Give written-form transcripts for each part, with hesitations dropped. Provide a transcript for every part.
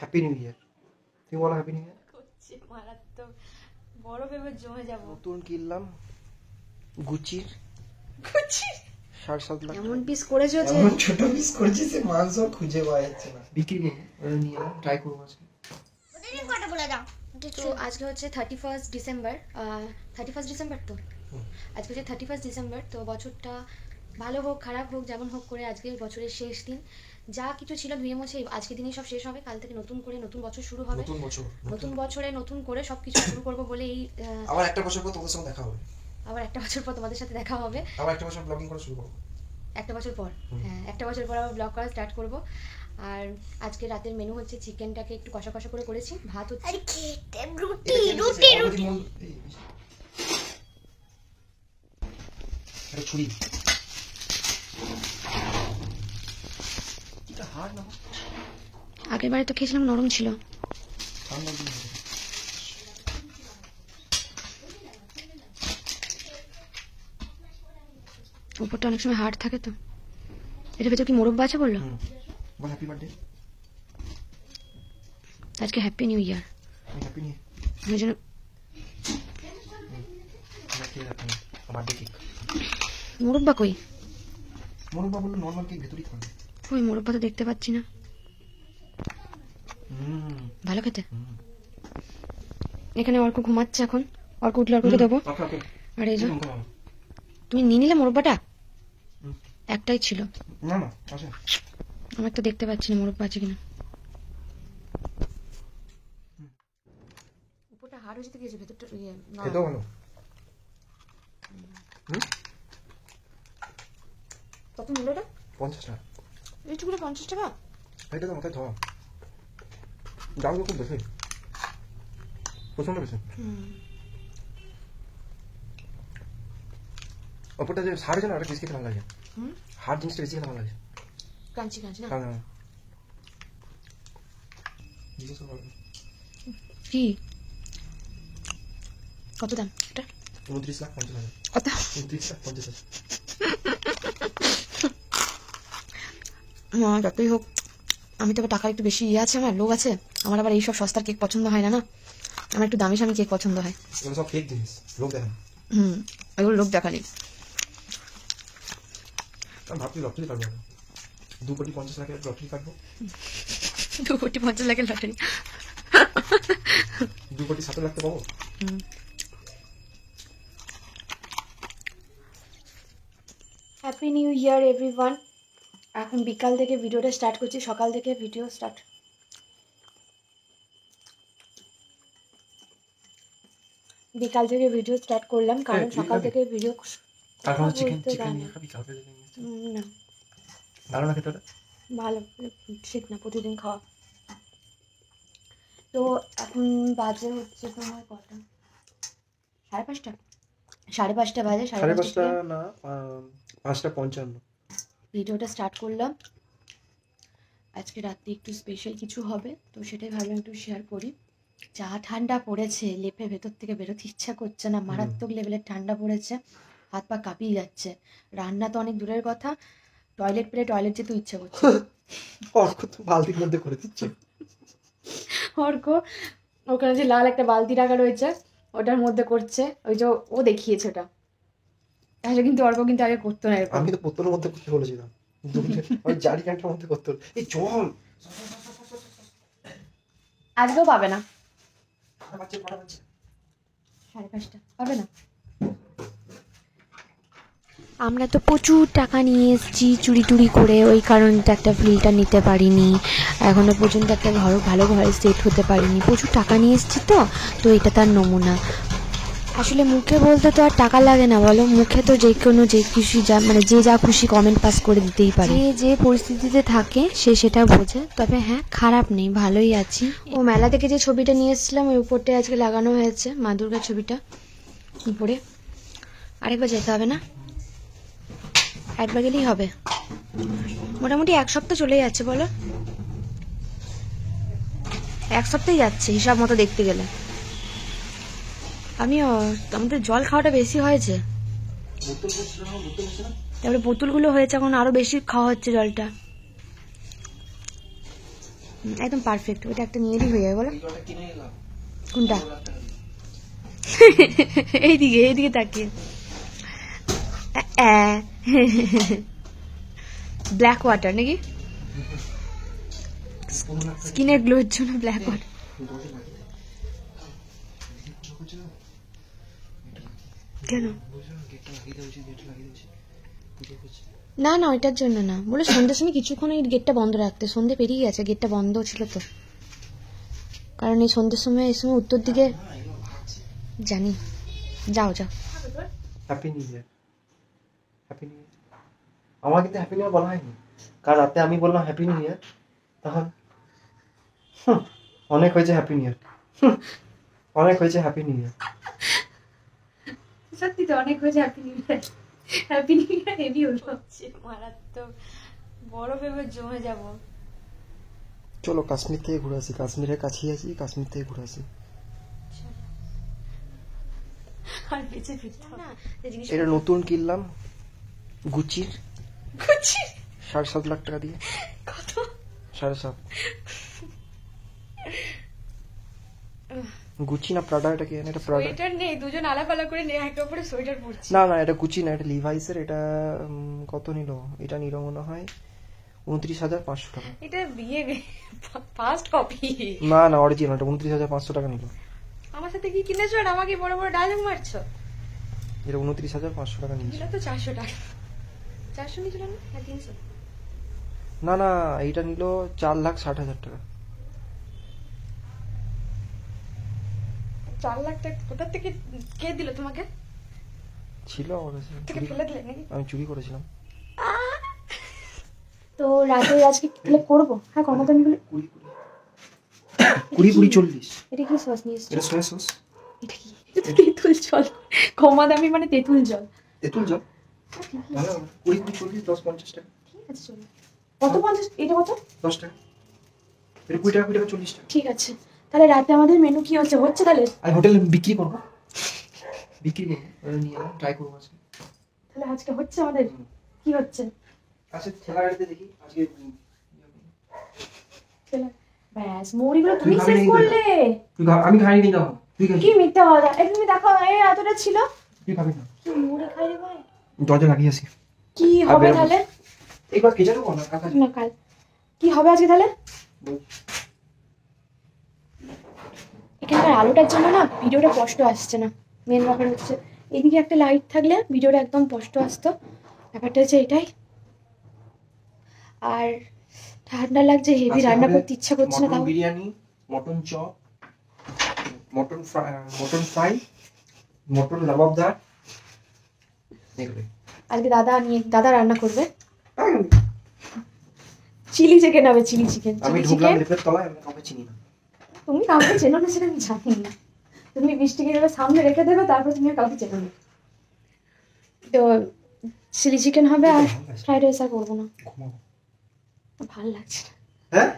Happy new year. তুমি বলো happy new year. করছি মারাত্মক বড় ভেবে জমে যাব। নতুন কিনলাম গুচির 7.5 লাখ। এমন পিস করেছো যে এমন ছোট পিস করেছি যে মাংস খুঁজে পাওয়া যাচ্ছে না। বিক্রি করবো, নিয়ে এলাম, ট্রাই করবো আজকে। কটা বলে দাও। তো আজকে হচ্ছে 31 ডিসেম্বর। 31 ডিসেম্বর তো আজকে হচ্ছে 31 ডিসেম্বর। তো বছরটা ভালো হোক খারাপ হোক যেমন হোক করে আজকে বছরের শেষ দিন। যা কিছু ছিল ধুয়ে মুছে আজকে দিনই সব শেষ হবে। কাল থেকে নতুন করে নতুন বছর শুরু হবে। নতুন বছরে নতুন করে সবকিছু শুরু করবো বলে এই আবার একটা বছর পর তোমাদের সঙ্গে দেখা হবে। আবার একটা বছর পর তোমাদের সাথে দেখা হবে। আবার একটা বছর ব্লগিং করা শুরু করব। একটা বছর পর, হ্যাঁ একটা বছর পর আবার ব্লগ করা স্টার্ট করব। আর আজকে রাতের মেনু হচ্ছে চিকেনটাকে একটু কষা কষা করে করেছি, ভাত হচ্ছে। আরে খেতে রুটি রুটি রুটি। আরে ছুরি এটা হার্ড না। আগের বারে তো খেয়েছিলাম নরম ছিল। উপরটা অনেক সময় হার্ড থাকে তো। এটা ভেতর কি মোরব্বা আছে বললো? বল হ্যাপি বার্থডে। আজকে happy new year. Happy new এই জন্য বার্থডে কেক। মোরব্বা কই? মোরব্বা বললো নরমাল কেক ভেতরেই খাবে। কই মোরব্বা তো দেখতে পাচ্ছি না। ভালো খেতে। এখানে অর্ক ঘুমাচ্ছে এখন। অর্ক উঠলে অর্ককে দেবো। আর এই যে তুমি নিয়ে নিলে মোরব্বাটা? একটাই ছিল। না না আছে। আমার তো দেখতে পাচ্ছি না মোরব্বা আছে কিনা। উপরটা হার্ড হয়ে যেতে গিয়েছে, ভেতরটা ইয়ে না। এটাও ভালো। কত মূল্য এটা? 50 টাকা। এইটুকুটা 50 টাকা? এটা তো মাথায় ধোয়া। দাম খুব বেশি, প্রচন্ড বেশি। ওপরটা যে সার যেন একটা পিস খেতে ভালো লাগে। হার্ড জিনিসটা বেশি খেতে ভালো লাগে। কাঞ্চি কাঞ্চি না? হ্যাঁ কি কত দাম এটা? 29,50,000। কত? 29,50,000। যতই হোক আমি তো টাকা একটু বেশি ইয়ে আছে, আমার লোভ আছে। আমার আবার এইসব সস্তার কেক পছন্দ হয় না। না আমার একটু দামি সামি কেক পছন্দ হয়। এগুলো সব ফেক জিনিস, লোক দেখেন। এগুলো লোক দেখালি। আমি ভাবছি লটারি কাটবো, 2,50,00,000 লটারি কাটবো। 2,50,00,000 লটারি? 2,70,00,000 পাবো। Happy new year everyone. এখন বিকাল থেকে ভিডিওটা স্টার্ট করছি, সকাল থেকে ভিডিও স্টার্ট। বিকাল থেকে ভিডিও স্টার্ট করলাম কারণ সকাল থেকে ভিডিও এখন চিকেন নিয়ে খাবি খাবে না। ভালো না খেতে? ভালো, ঠিক না প্রতিদিন খাওয়া। তো এখন বাজে হচ্ছে তোমার কটা? 5:30? 5:30 বাজে। 5:30 না, 5:55 ভিডিওটা স্টার্ট করলাম। আজকে রাতে একটু স্পেশাল কিছু হবে তো সেটাই ভাবলাম একটু শেয়ার করি। যা ঠান্ডা পড়েছে, লেপে ভেতর থেকে বেরোতে ইচ্ছা করছে না। মারাত্মক লেভেলের ঠান্ডা পড়েছে, হাত পা কাঁপিয়ে যাচ্ছে। রান্না তো অনেক দূরের কথা, টয়লেট যেতে ইচ্ছা করছে। অর্ক তো বালতির মধ্যে করে দিচ্ছে। অর্ক ওখানে যে লাল একটা বালতি রাখা রয়েছে ওটার মধ্যে করছে। ওই যে ও দেখিয়েছে ওটা, তাহলে কিন্তু অর্ক কিন্তু আগে করতো না। আমি তো বোতলের মধ্যে করতে বলেছিলাম, ওই জারি কাঠের মধ্যে করতে। এই জল আজকেও পাবে না। 5:30 পাবে না। আমরা তো প্রচুর টাকা নিয়ে এসেছি চুরি টুরি করে, ওই কারণটা একটা ফিল্টার নিতে পারিনি এখনো পর্যন্ত, একটা ভালো ঘরে সেট হতে পারিনি। প্রচুর টাকা নিয়ে এসেছি তো এটা তার নমুনা। আসলে মুখে বলতে তো আর টাকা লাগে না বলো, মুখে তো যে কোনো যে খুশি যে যা খুশি কমেন্ট পাস করে দিতেই পারে। যে পরিস্থিতিতে থাকে সে সেটা বোঝে। তবে হ্যাঁ, খারাপ নেই, ভালোই আছি। ও মেলা থেকে যে ছবিটা নিয়ে এসেছিলাম ওই উপরটায় আজকে লাগানো হয়েছে, মা দুর্গার ছবিটা উপরে। আরেকবার যেতে হবে না? একবার গেলেই হবে। মোটামুটি 1 সপ্তাহ চলে যাচ্ছে বলো, 1 সপ্তাহই যাচ্ছে হিসাব মতো দেখতে গেলে। আমাদের জল খাওয়াটা বেশি হয়েছে, তারপরে বোতলগুলো হয়েছে, এখন আরো বেশি খাওয়া হচ্ছে জলটা। একদম পারফেক্ট। ওটা একটা নিয়ে হয়ে যাবে বলো। এই জলটা কিনে নিলাম কোনটা? 2 লাখ টাকা দিয়ে। এইদিকে তাকিয়ে ব্ল্যাক ওয়াটার নাকি? 15 লাখ টাকা স্কিনের গ্লোর জন্য ব্ল্যাক ওয়াটার। দরজা লাগিয়ে দেয়। এদিকে পুজো করছে না? কেন? বলছে না, গেটটা লাগিয়ে দেওয়া উচিত, গেটটা লাগিয়ে দেওয়া উচিত। পুজো করছে। না না, ওইটার জন্য না, বলে সন্ধ্যের সময় কিছুক্ষণ এই গেটটা বন্ধ রাখতে। সন্ধ্যে পেরিয়ে গেছে, গেটটা বন্ধ ছিল তো, কারণ এই সন্ধ্যের সময় এই সময় উত্তর দিকে না, এগুলো ভাবছে। জানি। যাও যাও। Happy new year. Happy new year. আমার কিন্তু হ্যাপি নিউ ইয়ার বলা হয়নি, কাল রাতে আমি বললাম হ্যাপি নিউ ইয়ার, তখন অনেক হয়েছে হ্যাপি নিউ ইয়ার, অনেক হয়েছে হ্যাপি নিউ ইয়ার। সত্যি তো অনেক হয়েছে happy new year. Happy new year heavy হলো, মারাত্মক বড় ভেবে জমে যাব। চলো কাশ্মীর থেকে ঘুরে আসি, কাশ্মীরের কাছেই আছি, কাশ্মীর থেকে ঘুরে আসি। আর বেঁচে ফিরতে না, এটা নতুন কিনলাম গুচির, গুচি 7.5 লাখ টাকা দিয়ে। কত? 7.5। গুচি না প্রাডা, এটা কি জানি, এটা প্রাডা। সোয়েটার নেই, দুজন আলাদা করে নিয়ে একে অপরে সোয়েটার পরছি। না না, এটা গুচি না, এটা লিভাইসের। এটা কত নিল? এটা নিল মনে হয় 29,500 টাকা। এটা বিয়ে ফার্স্ট কপি। না না, অরিজিনাল, এটা 29,500 টাকা নিল। আমার সাথে কি কিনেছো আর আমাকে বড় বড় ডায়লগ মারছো? এটা 29,500 টাকা নিয়েছে। এটা তো 400 টাকা। 400 নিয়েছিল না? হ্যাঁ 300। না না, এইটা নিল 4,60,000 টাকা। 4 লাখ টাকা ওটার থেকে কে দিল তোমাকে? ছিল আমার কাছে, থেকে ফেলে দিলে নাকি? আমি চুরি করেছিলাম। তো রাতে আজকে কি করবো? হ্যাঁ কমাতে আমি 20 40। এটা কি সস নিয়ে এসছো? এটা সয়া সস। এটা কি? এটা তো তেঁতুল জল। কমা দামি মানে তেঁতুল জল। তেঁতুল জল ভালো। 20 40 10 50 টাকা। ঠিক আছে চলো। কত 50? এটা কত? 10 টাকা। এটা 20 টাকা 40 টাকা। ঠিক আছে, তাহলে রাতে আমাদের মেনু কি হচ্ছে? হচ্ছে তাহলে আমি হোটেলে বিক্রি করবো, নিয়ে ট্রাই করবো আজকে। তাহলে আজকে হচ্ছে আমাদের কি হচ্ছে? আচ্ছা ঠেলা গাড়িতে দেখি আজকে। ব্যাস মৌরিগুলো তুমি শেষ করলে। আমি খাইনি, দাও তুই খাবি। কি মিথ্যা কথা, একটু তুমি দেখো এই এতটা ছিল। তুই খাবি না? কি মৌরি খাই রে ভাই? দরজা লাগিয়ে আসি। কি হবে তাহলে? একবার কেটে দেবো না কাকা? না কাল কি হবে আজকে তাহলে? এখানকার আলোটার জন্য না ভিডিওটা স্পষ্ট আসছে না। মেন ব্যাপার হচ্ছে এদিকে একটা লাইট থাকলে ভিডিওটা একদম স্পষ্ট আসতো। ব্যাপারটা হচ্ছে এটাই। আর ঠান্ডা লাগছে, হেভি রান্না করতে ইচ্ছা করছে না। তাও biryani, mutton chop, mutton fry, mutton lababdar এগুলো আজকে দাদা রান্না করবে। চিলি চিকেন হবে, চিলি চিকেন। আমি ঢুকলাম লেপের তলায়, আমি কাউকে চিনি না। তুমি কাউকে চেনো না সেটা আমি জানি না। তুমি বৃষ্টিকে এভাবে সামনে রেখে দেবে, তারপর তুমি আর কাউকে চেনো না। তো চিলি চিকেন হবে আর ফ্রাইড রাইস আর করবো না। ঘুমাবো। ভালো লাগছে না। হ্যাঁ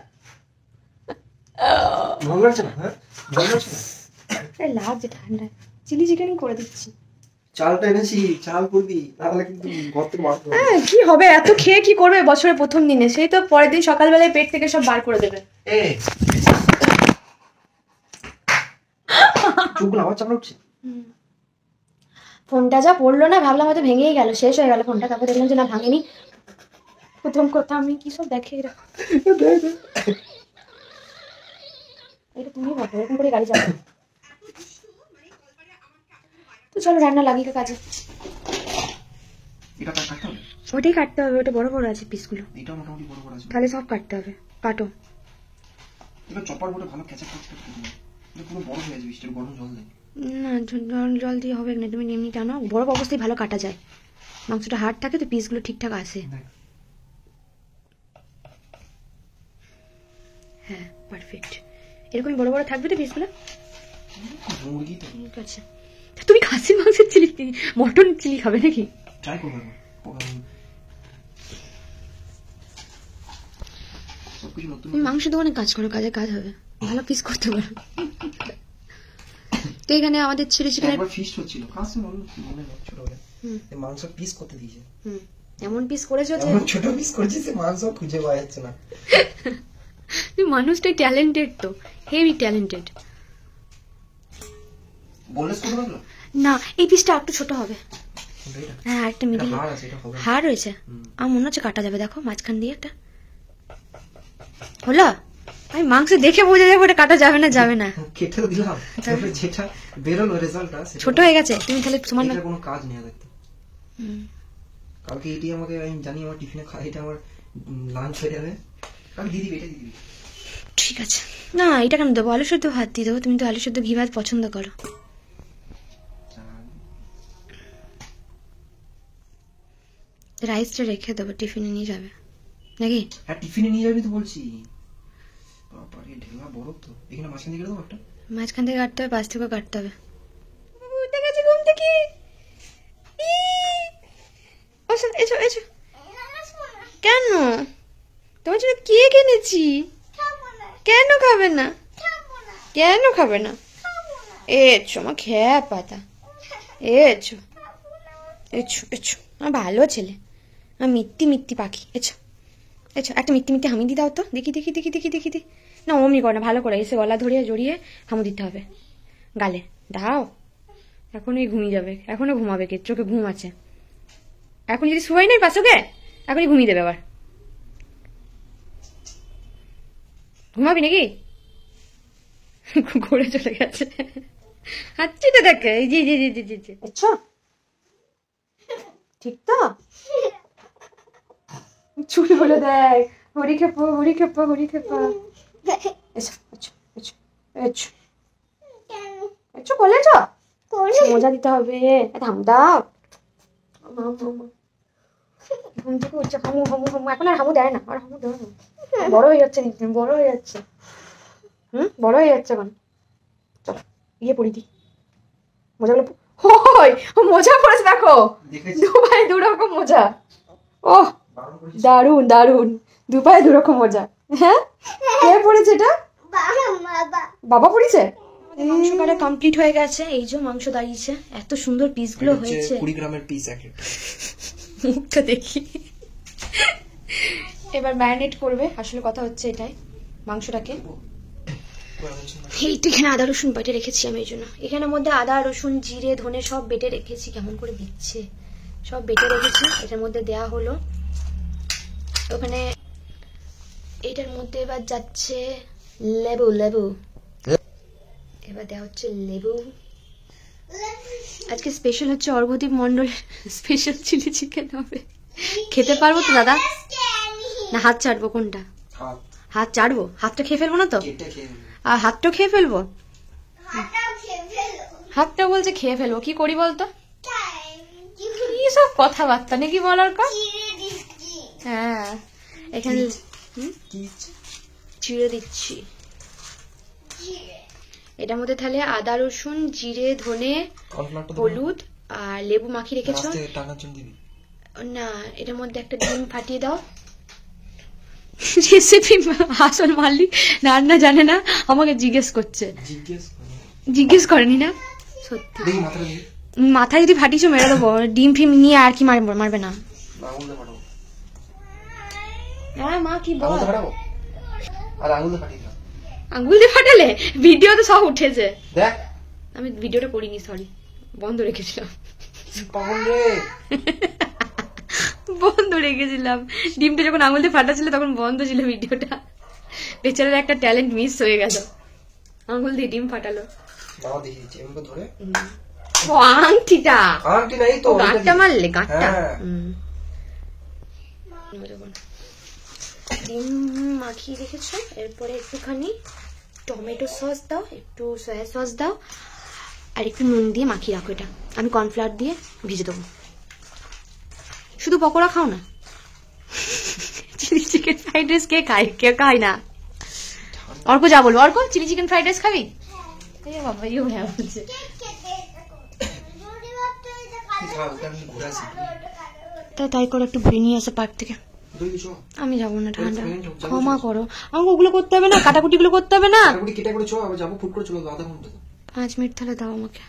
ভালো লাগছে না? হ্যাঁ ভালো লাগছে না? লাগছে ঠান্ডায়। চিলি চিকেনই করে দিচ্ছি। চালটা এনেছি, চাল করবি, তাহলে কিন্তু গর্তে মারতে হবে। হ্যাঁ কি হবে, এত খেয়ে কি করবে বছরের প্রথম দিনে? সেই তো পরের দিন সকালবেলায় পেট থেকে সব বার করে দেবে। চুপগুলো আবার চাপড়া উঠছে। ফোনটা যা পড়লো না, ভাবলাম হয়তো ভেঙেই গেল, শেষ হয়ে গেল ফোনটা। তারপর দেখলাম যে না ভাঙেনি। প্রথম কথা আমি কি সব দেখে এরা। এটা তুমি ভাবো, এরকম করে গাড়ি চালাবে। তো চলো রান্না লাগি কাজে। এটা কাটতে হবে, ওটাই কাটতে হবে, ওটা বড় বড় আছে পিসগুলো। এটা মোটামুটি বড় বড় আছে, তাহলে সব কাটতে হবে। কাটো। এটা চপার বোর্ডে ভালো ক্যাচা করতে হবে। এটা পুরো বড় হয়ে যাবে, বৃষ্টির গরম জল দেয় না, জল দিয়ে হবে না, তুমি এমনি টানো। বরফ অবস্থায় ভালো কাটা যায়, মাংসটা হার্ড থাকে তো পিসগুলো ঠিকঠাক আসে। হ্যাঁ পারফেক্ট, এরকম বড় বড় থাকবে তো পিসগুলো। মুরগি তো ঠিক আছে। তুমি খাসির মাংসের চিলি, মটন চিলি খাবে নাকি? ট্রাই করবো। তুমি মাংস দোকানে কাজ করো, কাজ হবে, ভালো পিস করতে পারো। তো এখানে আমাদের চিলি চিকেন একবার ফিস্ট হচ্ছিল, খাসি মনে নেই ছোটবেলায়, মাংস পিস করতে দিয়েছে। এমন পিস করেছো যে ছোট পিস করেছে, সে মাংস খুঁজে পাওয়া যাচ্ছে না। তুই মানুষটাই ট্যালেন্টেড তো, হেভি ট্যালেন্টেড। বললে ছোট লাগলো না, এই পিসটা একটু ছোট হবে। এইটা? হ্যাঁ, একটা মিডিল এটা হাড় আছে, এটা হবে না। হাড় রয়েছে। আমার মনে হচ্ছে কাটা যাবে, দেখো মাঝখান দিয়ে একটা হলো। আমি মাংস দেখে বোঝা যাবে ওটা কাটা যাবে না, যাবে না। কেটে তো দিলাম, তবে যেটা বেরোলো রেজাল্টটা ছোট হয়ে গেছে, তুমি তাহলে সমান এটার কোনো কাজ নেই দেখতে। কালকে এটি আমাকে, আমি জানি আমার টিফিনে খাই, এটা আমার লাঞ্চ হয়ে যাবে। কাল দিদি এটা দিদি। ঠিক আছে। না, এটা কেন দেবো? আলু সেদ্ধ ভাত দিয়ে দেবো, তুমি তো আলু সেদ্ধ ঘি ভাত পছন্দ করো। রাইসটা রেখে দেবো, টিফিনে নিয়ে যাবে নাকি? হ্যাঁ টিফিনে নিয়ে যাবি তো বলছি। বাবারে ঢেলা বড় তো, এখানে মাঝখান থেকে দেবো একটা। মাঝখান থেকে কাটতে হবে, পাশ থেকেও কাটতে হবে। উঠে গেছে ঘুম থেকে। এসো এসো। কেন? তোমার জন্য কেক এনেছি। কেন খাবে না? কেন খাবে না? এছো আমার খেয়া পাতা। এছো এছো এছো, আমার ভালো ছেলে, আমার মিত্তি মিত্তি পাখি। এছো এছো, একটা মিত্তি মিত্তি হামি দাও তো, দেখি দেখি দেখি দেখি দেখি দেখি। না অমনি করে না, ভালো করে এসে গলা ধরিয়ে জড়িয়ে হামু দিতে হবে গালে। দাও, এখনই ঘুমিয়ে যাবে, এখনো ঘুমাবে, কে চোখে ঘুম আছে। এখন যদি শুয়াই নাই পাশোকে, এখনই ঘুমিয়ে দেবে আবার। ঘুমাবি নাকি? ঘুরে চলে গেছে, হাঁচিটা দেখে। এই জি জি জি জি জি জি। আচ্ছা ঠিক তো, চুল বলে দেখ। হরি খেপো হরি খেপো হরি খেপো। এসো এসো এসো এসো এসো, বলেছ মজা দিতে হবে। থাম দাও, ঘুম থেকে উঠছে হামু হামু হামু। এখন আর হামু দেয় না, আর হামু দেয় না, বড় হয়ে যাচ্ছে, বড় হয়ে যাচ্ছে। বড় হয়ে যাচ্ছে এখন। চলো গিয়ে পড়ি দি মোজাগুলো। মোজা পড়েছে দেখো, দুপায়ে দুরকম মোজা। ওহ দারুন দারুন, দুপায়ে দুরকম মোজা। হ্যাঁ কে পড়েছে এটা? বাবা পড়েছে। মাংস কাটা কমপ্লিট হয়ে গেছে, এই যে মাংস দাঁড়িয়েছে, এত সুন্দর পিসগুলো হয়েছে। 20 গ্রামের পিস এক একটা। মুখটা দেখি। এবার ম্যারিনেট করবে, আসলে কথা হচ্ছে এটাই, মাংসটাকে। এইটা এখানে আদা রসুন বেটে রেখেছি আমি, এই জন্য এখানের মধ্যে আদা রসুন জিরে ধনে সব বেটে রেখেছি। কেমন করে দিচ্ছে, সব বেটে রেখেছি, এটার মধ্যে দেয়া হলো। ওখানে এটার মধ্যে এবার যাচ্ছে লেবু, লেবু এবার দেওয়া হচ্ছে লেবু। আজকে স্পেশাল হচ্ছে Arghadeep Mondal special chilli chicken হবে। খেতে পারবো তো দাদা? না হাত চাটবো? কোনটা হাত চাটবো? হাতটা খেয়ে ফেলবো না তো? আর হাতটা খেয়ে ফেলবো? হাতটা বলছে খেয়ে ফেলবো, কি করি বলতো? কি সব কথাবার্তা নাকি বলার কর। হ্যাঁ এখানে চিড়ে দিচ্ছি। এটার মধ্যে তাহলে আদা রসুন জিরে ধনে হলুদ আর লেবু মাখিয়ে রেখেছো না, এটার মধ্যে একটা ডিম ফাটিয়ে দাও। রেসিপি আসল মালিক রান্না জানে না, আমাকে জিজ্ঞেস করছে। জিজ্ঞেস করেনি না সত্যি? মাথায় যদি ফাটিয়েছো মেরে দেবো। ডিম ফিম নিয়ে আর কি মারবে না। হ্যাঁ মা কি বল, আঙ্গুল দিয়ে ফাটালে? ভিডিও তো সব উঠেছে, আমি ভিডিওটা করিনি, সরি, বন্ধ রেখেছিলাম। বন্ধ রেখেছিলাম, ডিমটা যখন আঙুল দিয়ে ফাটাচ্ছিল তখন বন্ধ ছিল ভিডিওটা। বেচারার একটা ট্যালেন্ট মিস হয়ে গেল, আঙুল দিয়ে ডিম ফাটালো। আংটিটা গাঁটটা মারলে, গাঁটটা। ডিম মাখিয়ে রেখেছো, এরপরে একটুখানি টমেটো সস দাও, একটু সয়া সস দাও, আর একটু নুন দিয়ে মাখিয়ে রাখো। এটা আমি কর্নফ্লাওয়ার দিয়ে ভিজে দেবো। শুধু পকোড়া খাও না, চিলি চিকেন ফ্রাইড রাইস কে খায়? কেউ খায় না। অর্ক যা বলবো, Arko chilli chicken fried rice খাবি? বাবা ইউ হ্যাঁ বলছে। তাই করে একটু ঘুরে নিয়ে আসে পার্ক থেকে। আমি যাবো না, ঠান্ডা, ক্ষমা করো, আমাকে ওগুলো করতে হবে না, কাটাকুটি গুলো করতে হবে না। 5 মিনিট তাহলে দাও আমাকে।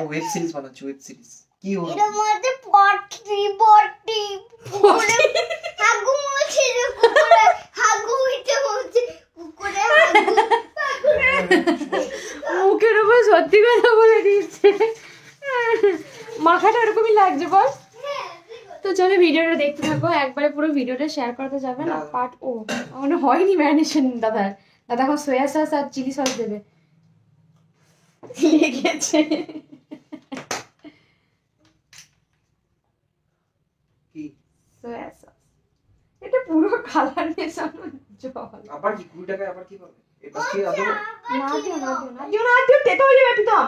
ওয়েব সিরিজ বানাচ্ছি, ওয়েব সিরিজ। কি হলো? এর মধ্যে পটি কুকুরে হাগু মুছে কুকুরে হাগু হইতে হচ্ছে কুকুরে মুখের উপর সত্যি কথা বলে দিচ্ছে, মাথাটা এরকমই লাগছে বল। তো চলো ভিডিওটা দেখতে থাকো, একবারে পুরো ভিডিওটা শেয়ার করতে যাবে না। পার্ট ও এখনো হয়নি ম্যারিনেশন দাদার, দাদা এখন সোয়া সস আর চিলি সস দেবে, লেগেছে। কি সোয়া সস, এটা পুরো কালার মেশানো জল। আবার কি 20 টাকায় আবার কি পাবে? এবার কি আদৌ না দিও, তেতো হয়ে যাবে একদম।